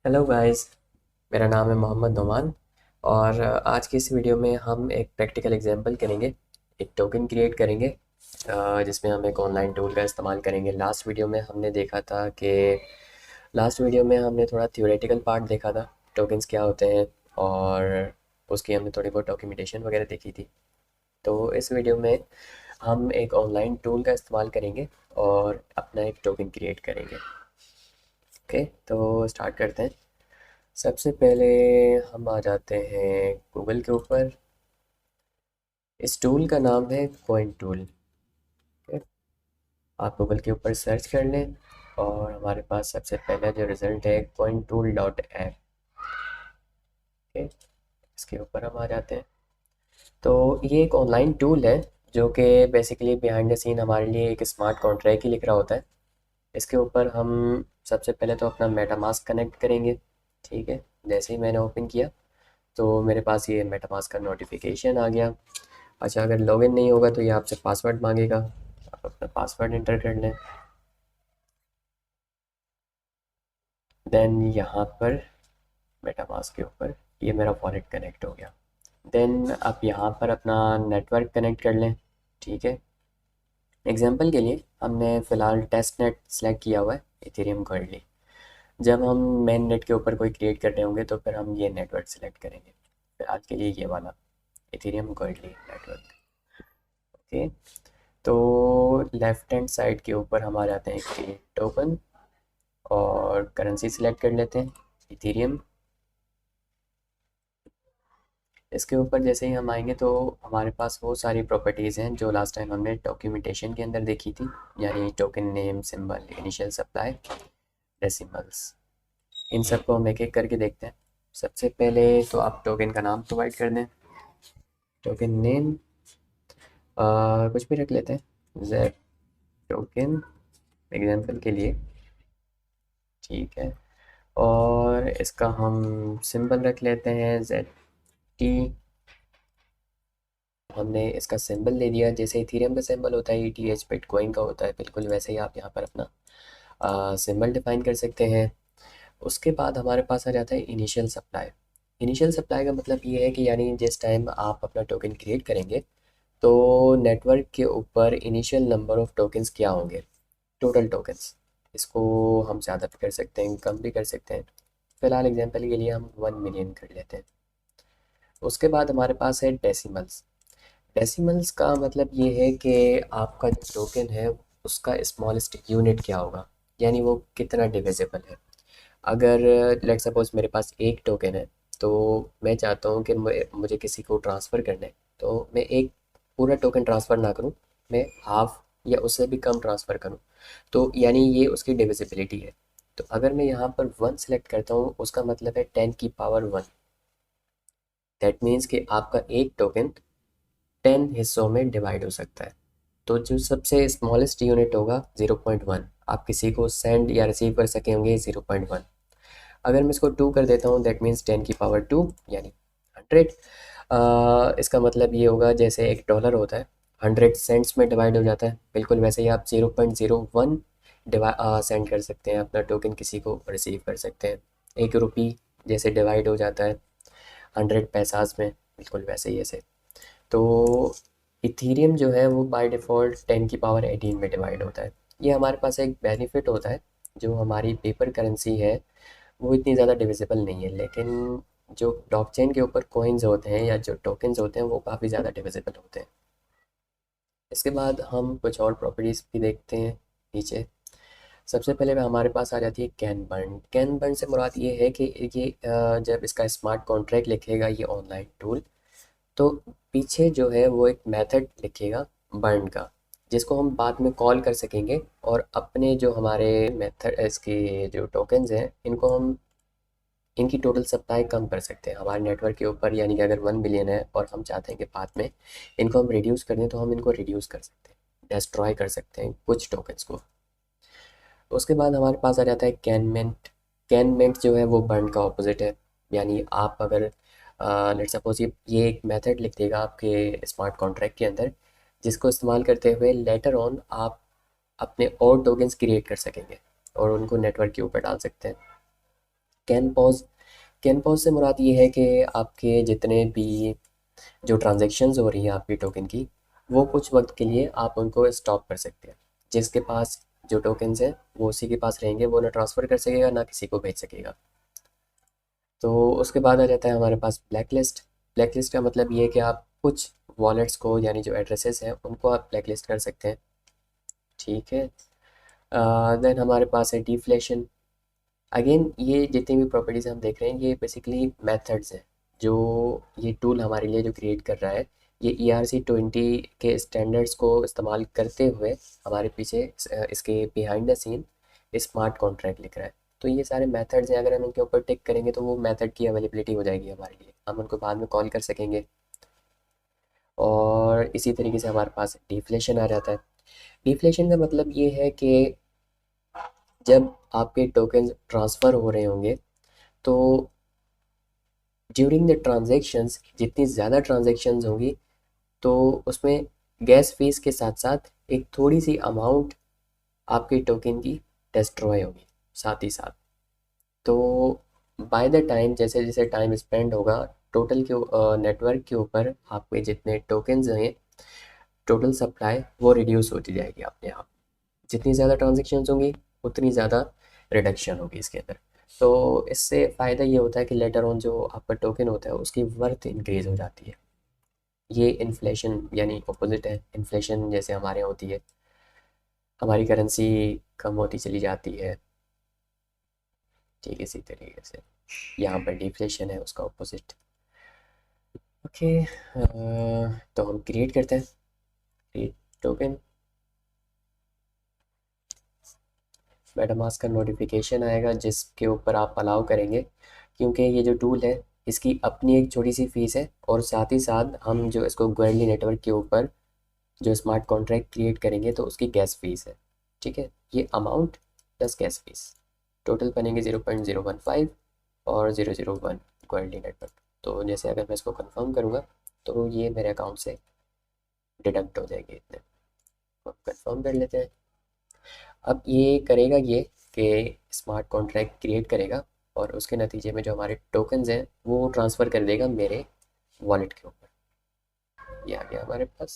Hello guys. मेरा नाम है मोहम्मद नोमान। और आज की इस वीडियो में हम एक प्रैक्टिकल एग्जांपल करेंगे। एक टोकन क्रिएट करेंगे जिसमें हम एक ऑनलाइन टूल का इस्तेमाल करेंगे। लास्ट वीडियो में हमने थोड़ा थ्योरेटिकल पार्ट देखा था, टोकन्स क्या होते हैं, और उसकी हमने थोड़ी बहुत डॉक्यूमेंटेशन वगैरह देखी थी। तो इस वीडियो में हम एक ऑनलाइन टूल का इस्तेमाल करेंगे और अपना एक टोकन क्रिएट करेंगे। ओके, तो स्टार्ट करते हैं। सबसे पहले हम आ जाते हैं गूगल के ऊपर। इस टूल का नाम है कॉइन टूल। ओके, आप गूगल के ऊपर सर्च कर लें और हमारे पास सबसे पहला जो रिज़ल्ट है coin tool dot app. Okay, इसके ऊपर हम आ जाते हैं। तो ये एक ऑनलाइन टूल है जो कि बेसिकली बिहाइंड द सीन हमारे लिए एक स्मार्ट कॉन्ट्रैक्ट ही लिख रहा होता है। इसके ऊपर हम सबसे पहले तो अपना मेटामास्क कनेक्ट करेंगे। ठीक है, जैसे ही मैंने ओपन किया तो मेरे पास ये मेटामास्क का नोटिफिकेशन आ गया। अच्छा, अगर लॉगिन नहीं होगा तो ये आपसे पासवर्ड मांगेगा, आप अपना पासवर्ड इंटर कर लें। देन यहाँ पर मेटामास्क के ऊपर ये मेरा वॉलेट कनेक्ट हो गया। देन आप यहाँ पर अपना नेटवर्क कनेक्ट कर लें। ठीक है, एग्जांपल के लिए हमने फ़िलहाल टेस्ट नेट सेलेक्ट किया हुआ है, इथेरियम कर्ली। जब हम मेन नेट के ऊपर कोई क्रिएट कर रहे होंगे तो फिर हम ये नेटवर्क सेलेक्ट करेंगे। फिलहाल के लिए ये वाला इथेरियम कर्ली नेटवर्क। ओके, तो लेफ्ट हैंड साइड के ऊपर हम आ जाते हैं क्रिएट टोकन और करेंसी सिलेक्ट कर लेते हैं इथेरियम। इसके ऊपर जैसे ही हम आएंगे तो हमारे पास वो सारी प्रॉपर्टीज़ हैं जो लास्ट टाइम हमने डॉक्यूमेंटेशन के अंदर देखी थी, यानी token name, symbol, initial supply, decimals. इन सबको हम एक एक करके देखते हैं। सबसे पहले तो आप टोकन का नाम प्रोवाइड कर दें। टोकन नेम कुछ भी रख लेते हैं, जेड टोकन एग्जाम्पल के लिए। ठीक है, और इसका हम सिंबल रख लेते हैं जेड टी। हमने इसका सिंबल ले दिया, जैसे इथेरियम का सिंबल होता है ईटीएच, बिटकॉइन का होता है, बिल्कुल वैसे ही आप यहाँ पर अपना सिंबल डिफाइन कर सकते हैं। उसके बाद हमारे पास आ जाता है इनिशियल सप्लाई। इनिशियल सप्लाई का मतलब ये है कि यानी जिस टाइम आप अपना टोकन क्रिएट करेंगे तो नेटवर्क के ऊपर इनिशियल नंबर ऑफ टोकन्स क्या होंगे, टोटल टोकन्स। इसको हम ज़्यादा भी कर सकते हैं, कम भी कर सकते हैं। फिलहाल एग्जांपल के लिए हम 1 मिलियन कर लेते हैं। उसके बाद हमारे पास है डेसिमल्स। डेसिमल्स का मतलब ये है कि आपका जो टोकन है उसका स्मॉलेस्ट यूनिट क्या होगा, यानी वो कितना डिविजिबल है। अगर लेट सपोज मेरे पास एक टोकन है तो मैं चाहता हूँ कि मुझे किसी को ट्रांसफ़र करना है, तो मैं एक पूरा टोकन ट्रांसफ़र ना करूँ, मैं हाफ या उससे भी कम ट्रांसफ़र करूँ, तो यानी ये उसकी डिविजिबिलिटी है। तो अगर मैं यहाँ पर 1 सेलेक्ट करता हूँ उसका मतलब है 10 की पावर 1। दैट मीन्स कि आपका एक टोकन 10 हिस्सों में डिवाइड हो सकता है। तो जो सबसे स्मॉलेस्ट यूनिट होगा 0.1, आप किसी को सेंड या रिसीव कर सके होंगे 0.1। अगर मैं इसको 2 कर देता हूँ दैट मीन्स 10 की पावर 2 यानी 100। इसका मतलब ये होगा जैसे $1 होता है 100 सेंट्स में डिवाइड हो जाता है, बिल्कुल वैसे ही आप 0.01 सेंड कर सकते हैं, अपना टोकन किसी को रिसीव कर सकते हैं। 1 रुपी जैसे डिवाइड हो जाता है 100 पैसाज में, बिल्कुल वैसे ही ऐसे। तो इथीरियम जो है वो बाय डिफ़ॉल्ट 10 की पावर 18 में डिवाइड होता है। ये हमारे पास एक बेनिफिट होता है, जो हमारी पेपर करेंसी है वो इतनी ज़्यादा डिविजिबल नहीं है, लेकिन जो ब्लॉकचेन के ऊपर कॉइन्स होते हैं या जो टोकन्स होते हैं वो काफ़ी ज़्यादा डिविजिबल होते हैं। इसके बाद हम कुछ और प्रॉपर्टीज़ भी देखते हैं नीचे। सबसे पहले हमारे पास आ जाती है कैन बर्न। कैन बर्न से मुराद ये है कि ये जब इसका स्मार्ट कॉन्ट्रैक्ट लिखेगा ये ऑनलाइन टूल, तो पीछे जो है वो एक मेथड लिखेगा बर्न का, जिसको हम बाद में कॉल कर सकेंगे और अपने जो हमारे मेथड इसके जो टोकन्स हैं इनको हम इनकी टोटल सप्लाई कम कर सकते हैं हमारे नेटवर्क के ऊपर। यानी कि अगर 1 बिलियन है और हम चाहते हैं कि बाद में इनको हम रिड्यूस कर दें तो हम इनको रिड्यूस कर सकते हैं, डिस्ट्रॉय कर सकते हैं कुछ टोकन्स को। उसके बाद हमारे पास आ जाता है कैनमेंट। कैनमेंट जो है वो बर्न का ऑपोजिट है। यानी आप अगर लेट सपोज ये एक मेथड लिख देगा आपके स्मार्ट कॉन्ट्रैक्ट के अंदर, जिसको इस्तेमाल करते हुए लेटर ऑन आप अपने और टोकन्स क्रिएट कर सकेंगे और उनको नेटवर्क के ऊपर डाल सकते हैं। कैन पॉज से मुराद ये है कि आपके जितने भी जो ट्रांजैक्शंस हो रही हैं आपकी टोकन की, वो कुछ वक्त के लिए आप उनको स्टॉप कर सकते हैं। जिसके पास जो टोकन्स हैं वो उसी के पास रहेंगे, वो ना ट्रांसफ़र कर सकेगा ना किसी को भेज सकेगा। तो उसके बाद आ जाता है हमारे पास ब्लैक लिस्ट। ब्लैक लिस्ट का मतलब ये है कि आप कुछ वॉलेट्स को, यानी जो एड्रेसेस हैं उनको आप ब्लैक लिस्ट कर सकते हैं। ठीक है। देन हमारे पास है डिफ्लेशन। अगेन ये जितनी भी प्रॉपर्टीज़ हम देख रहे हैं ये बेसिकली मेथड्स हैं जो ये टूल हमारे लिए जो क्रिएट कर रहा है। ये ERC-20 के स्टैंडर्ड्स को इस्तेमाल करते हुए हमारे पीछे इसके behind the scene smart contract लिख रहा है। तो ये सारे मेथड्स हैं, अगर हम इनके ऊपर टिक करेंगे तो वो मेथड की अवेलेबिलिटी हो जाएगी हमारे लिए, हम उनको बाद में कॉल कर सकेंगे। और इसी तरीके से हमारे पास डिफ्लेशन आ जाता है। डिफ्लेशन का मतलब ये है कि जब आपके टोकन ट्रांसफ़र हो रहे होंगे तो ड्यूरिंग द ट्रांजैक्शंस जितनी ज़्यादा ट्रांजैक्शंस होंगी तो उसमें गैस फीस के साथ साथ एक थोड़ी सी अमाउंट आपके टोकन की डिस्ट्रॉय होगी साथ ही साथ। तो बाय द टाइम जैसे जैसे टाइम स्पेंड होगा टोटल के नेटवर्क के ऊपर आपके जितने टोकन्स हैं, टोटल सप्लाई वो रिड्यूस होती जाएगी अपने आप। जितनी ज़्यादा ट्रांजैक्शंस होंगी उतनी ज़्यादा रिडक्शन होगी इसके अंदर। तो इससे फ़ायदा ये होता है कि लेटर ऑन जो आपका टोकन होता है उसकी वर्थ इंक्रीज़ हो जाती है। ये इन्फ्लेशन यानी अपोजिट है। इन्फ्लेशन जैसे हमारे यहाँ होती है, हमारी करेंसी कम होती चली जाती है, ठीक इसी तरीके से यहाँ पर डिफ्लेशन है उसका अपोजिट। ओके। तो हम क्रिएट करते हैं, क्रिएट टोकन। मेटामास्क का नोटिफिकेशन आएगा जिसके ऊपर आप अलाउ करेंगे, क्योंकि ये जो टूल है इसकी अपनी एक छोटी सी फीस है और साथ ही साथ हम जो इसको गोएरली नेटवर्क के ऊपर जो स्मार्ट कॉन्ट्रैक्ट क्रिएट करेंगे तो उसकी गैस फीस है। ठीक है, ये amount plus gas fees total बनेंगे 0.015 और 001 गोएरली नेटवर्क। तो जैसे अगर मैं इसको कंफर्म करूँगा तो ये मेरे अकाउंट से डिडक्ट हो जाएंगे इतने। कंफर्म कर लेते हैं। अब ये करेगा ये कि स्मार्ट कॉन्ट्रैक्ट क्रिएट करेगा और उसके नतीजे में जो हमारे टोकन्स हैं वो ट्रांसफ़र कर देगा मेरे वॉलेट के ऊपर। ये आ गया हमारे पास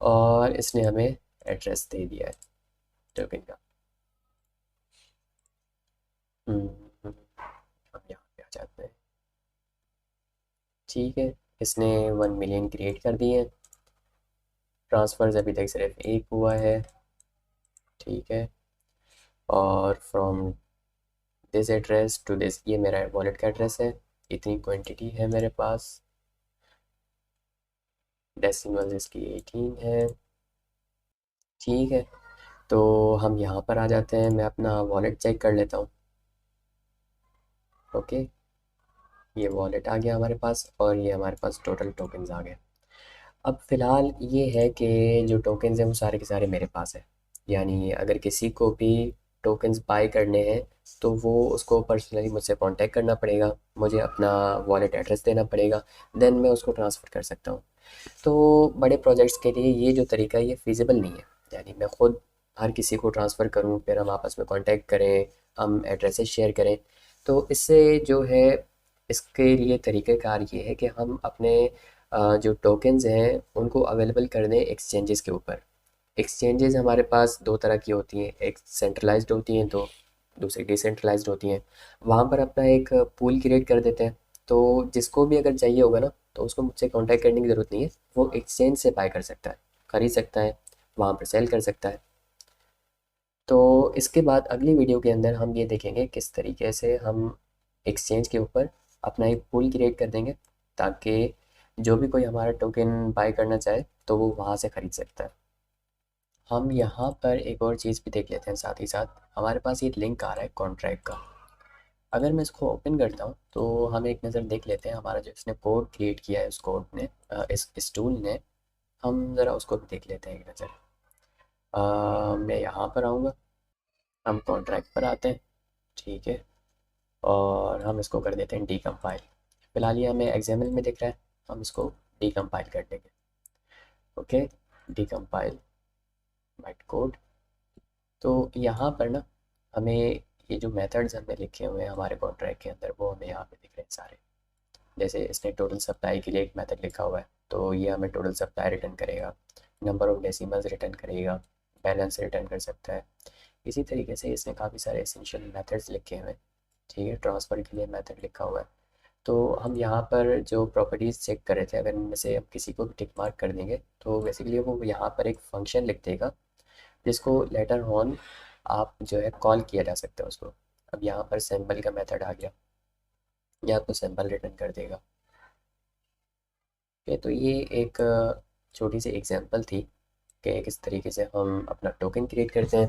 और इसने हमें एड्रेस दे दिया है टोकन का। हम्म, हम्म, अब यहाँ पे आ जाते हैं। ठीक है, इसने 1 मिलियन क्रिएट कर दिए हैं। ट्रांसफ़र्स अभी तक सिर्फ एक हुआ है। ठीक है, और from this address to this, ये मेरा वॉलेट का एड्रेस है। इतनी क्वांटिटी है मेरे पास। डेसिमल इसकी 18 है। ठीक है, तो हम यहाँ पर आ जाते हैं, मैं अपना वॉलेट चेक कर लेता हूँ। ओके, ये वॉलेट आ गया हमारे पास और ये हमारे पास टोटल टोकन्स आ गए। अब फ़िलहाल ये है कि जो टोकन्स हैं वो सारे के सारे मेरे पास हैं। यानी अगर किसी को भी टोकन्स बाय करने हैं तो वो उसको पर्सनली मुझसे कांटेक्ट करना पड़ेगा, मुझे अपना वॉलेट एड्रेस देना पड़ेगा, देन मैं उसको ट्रांसफ़र कर सकता हूँ। तो बड़े प्रोजेक्ट्स के लिए ये जो तरीका है ये फ़ीज़िबल नहीं है। यानी मैं खुद हर किसी को ट्रांसफ़र करूँ फिर हम आपस में कांटेक्ट करें, हम एड्रेसेस शेयर करें। तो इससे जो है इसके लिए तरीक़ेकार ये है कि हम अपने जो टोकन्स हैं उनको अवेलेबल कर दें एक्सचेंजेस के ऊपर। एक्सचेंजेस हमारे पास 2 तरह की होती हैं, एक सेंट्रलाइज़्ड होती हैं तो दूसरी डिसेंट्रलाइज़्ड होती हैं। वहाँ पर अपना एक पूल क्रिएट कर देते हैं, तो जिसको भी अगर चाहिए होगा ना तो उसको मुझसे कॉन्टैक्ट करने की ज़रूरत नहीं है, वो एक्सचेंज से बाय कर सकता है, खरीद सकता है, वहाँ पर सेल कर सकता है। तो इसके बाद अगली वीडियो के अंदर हम ये देखेंगे किस तरीके से हम एक्सचेंज के ऊपर अपना एक पूल क्रिएट कर देंगे ताकि जो भी कोई हमारा टोकन बाय करना चाहे तो वो वहाँ से ख़रीद सकता है। हम यहाँ पर एक और चीज़ भी देख लेते हैं साथ ही साथ, हमारे पास ये लिंक आ रहा है कॉन्ट्रैक्ट का। अगर मैं इसको ओपन करता हूँ तो हम एक नज़र देख लेते हैं हमारा जो इसने कोड क्रिएट किया है उस कोड ने, इस टूल ने, हम ज़रा उसको भी देख लेते हैं एक नज़र। मैं यहाँ पर आऊँगा, हम कॉन्ट्रैक्ट पर आते हैं। ठीक है, और हम इसको कर देते हैं डीकम्पाइल। फिलहाल ये हमें एग्जाम्पल में दिख रहा है, हम इसको डीकम्पाइल कर देंगे। Okay, decompile byte code. तो यहाँ पर ना हमें ये जो मेथड्स हमने लिखे हुए हैं हमारे कॉन्ट्रैक्ट के अंदर वो हमें यहाँ पे दिख रहे हैं सारे। जैसे इसने टोटल सप्लाई के लिए एक मेथड लिखा हुआ है, तो ये हमें टोटल सप्लाई रिटर्न करेगा, नंबर ऑफ डेसिमल्स रिटर्न करेगा, बैलेंस रिटर्न कर सकता है। इसी तरीके से इसने काफ़ी सारे एसेंशियल मेथड्स लिखे हुए हैं। ठीक है, ट्रांसफ़र के लिए मेथड लिखा हुआ है। तो हम यहाँ पर जो प्रॉपर्टीज़ चेक कर रहे थे, अगर इनमें से हम किसी को भी टिक मार्क कर देंगे तो बेसिकली वो यहाँ पर एक फंक्शन लिख देगा जिसको लेटर ऑन आप जो है कॉल किया जा सकता है उसको। अब यहाँ पर सैम्पल का मेथड आ गया, ये आपको सैम्पल रिटर्न कर देगा। ओके, तो ये एक छोटी सी एग्जांपल थी कि किस तरीके से हम अपना टोकन क्रिएट करते हैं।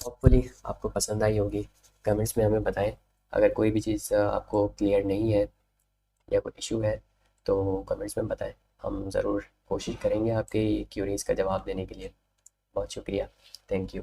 होपफुली आपको पसंद आई होगी। कमेंट्स में हमें बताएं अगर कोई भी चीज़ आपको क्लियर नहीं है या कोई इशू है तो कमेंट्स में बताएं। हम ज़रूर कोशिश करेंगे आपके क्यूरीज का जवाब देने के लिए। बहुत शुक्रिया। Thank you.